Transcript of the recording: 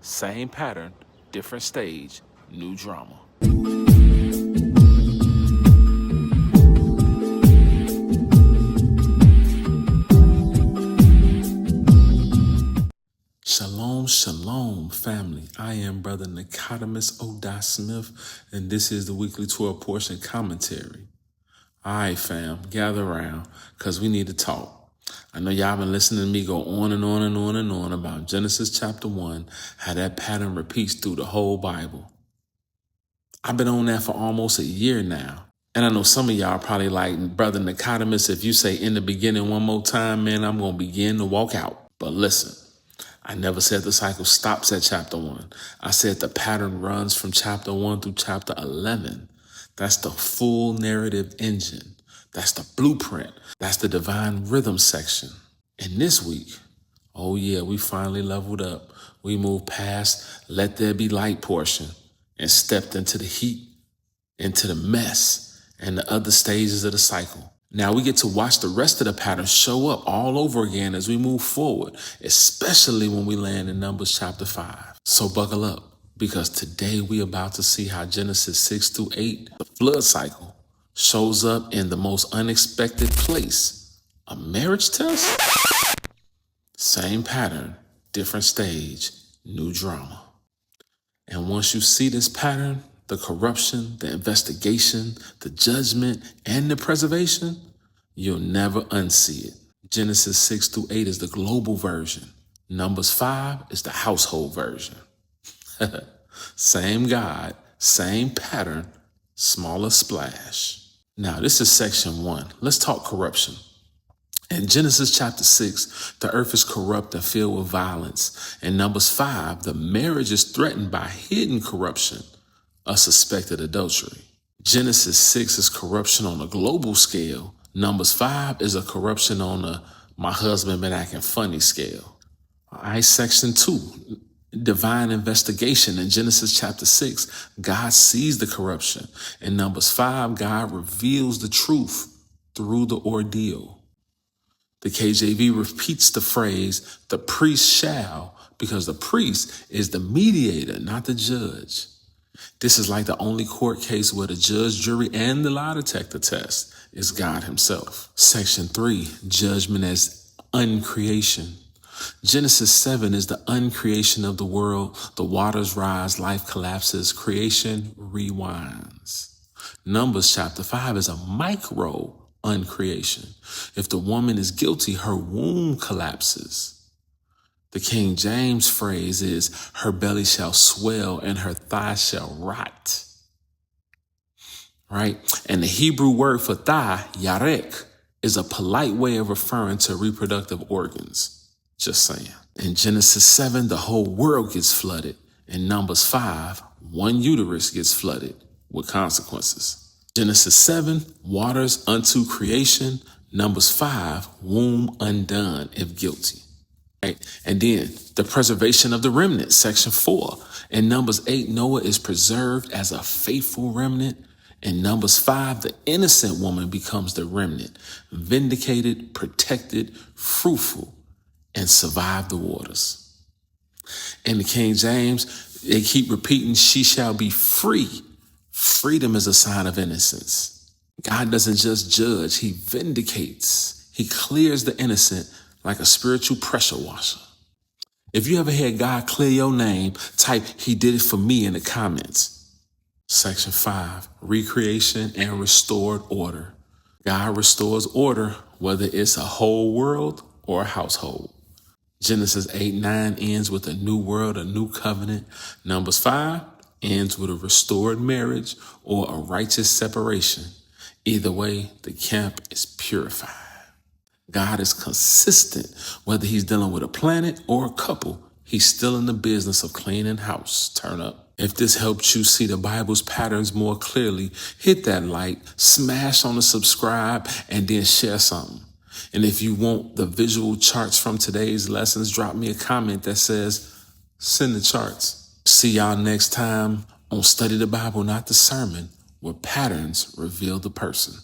Same pattern, different stage, new drama. Shalom, shalom, family. I am Brother Nicodemus O'Dot Smith, and this is the weekly 12-portion commentary. All right, fam, gather around, because we need to talk. I know y'all been listening to me go on and on and on and on about Genesis chapter 1, how that pattern repeats through the whole Bible. I've been on that for almost a year now. And I know some of y'all probably like, Brother Nicodemus, if you say in the beginning one more time, man, I'm going to begin to walk out. But listen, I never said the cycle stops at chapter 1. I said the pattern runs from chapter 1 through chapter 11. That's the full narrative engine. That's the blueprint. That's the divine rhythm section. And this week, oh yeah, we finally leveled up. We moved past let there be light portion and stepped into the heat, into the mess, and the other stages of the cycle. Now we get to watch the rest of the pattern show up all over again as we move forward, especially when we land in Numbers chapter 5. So buckle up, because today we about to see how Genesis 6 through 8, the flood cycle, shows up in the most unexpected place. A marriage test? Same pattern, different stage, new drama. And once you see this pattern, the corruption, the investigation, the judgment, and the preservation, you'll never unsee it. Genesis 6 through 8 is the global version. Numbers 5 is the household version. Same God, same pattern, smaller splash. Now, this is section 1. Let's talk corruption. In Genesis chapter 6, the earth is corrupt and filled with violence. In Numbers 5, the marriage is threatened by hidden corruption, a suspected adultery. Genesis 6 is corruption on a global scale. Numbers 5 is a corruption on a my husband been acting funny scale. All right, section 2, divine investigation. In Genesis chapter 6, God sees the corruption. In Numbers 5, God reveals the truth through the ordeal. The KJV repeats the phrase, the priest shall, because the priest is the mediator, not the judge. This is like the only court case where the judge, jury, and the lie detector test is God himself. Section 3, judgment as uncreation. Genesis 7 is the uncreation of the world. The waters rise, life collapses, creation rewinds. Numbers chapter 5 is a micro uncreation. If the woman is guilty, her womb collapses. The King James phrase is, her belly shall swell and her thigh shall rot. Right? And the Hebrew word for thigh, yarek, is a polite way of referring to reproductive organs. Just saying. In Genesis 7, the whole world gets flooded. In Numbers 5, one uterus gets flooded with consequences. Genesis 7, waters unto creation. Numbers 5, womb undone if guilty. Right? And then the preservation of the remnant, section 4. In Numbers 8, Noah is preserved as a faithful remnant. In Numbers 5, the innocent woman becomes the remnant, vindicated, protected, fruitful, and survive the waters. In the King James, they keep repeating, she shall be free. Freedom is a sign of innocence. God doesn't just judge, he vindicates. He clears the innocent like a spiritual pressure washer. If you ever heard God clear your name, type, he did it for me in the comments. Section 5, recreation and restored order. God restores order, whether it's a whole world or a household. Genesis 8:9 ends with a new world, a new covenant. Numbers 5 ends with a restored marriage or a righteous separation. Either way, the camp is purified. God is consistent. Whether he's dealing with a planet or a couple, he's still in the business of cleaning house. Turn up. If this helped you see the Bible's patterns more clearly, hit that like, smash on the subscribe, and then share something. And if you want the visual charts from today's lessons, drop me a comment that says, send the charts. See y'all next time on Study the Bible, Not the Sermon, where patterns reveal the person.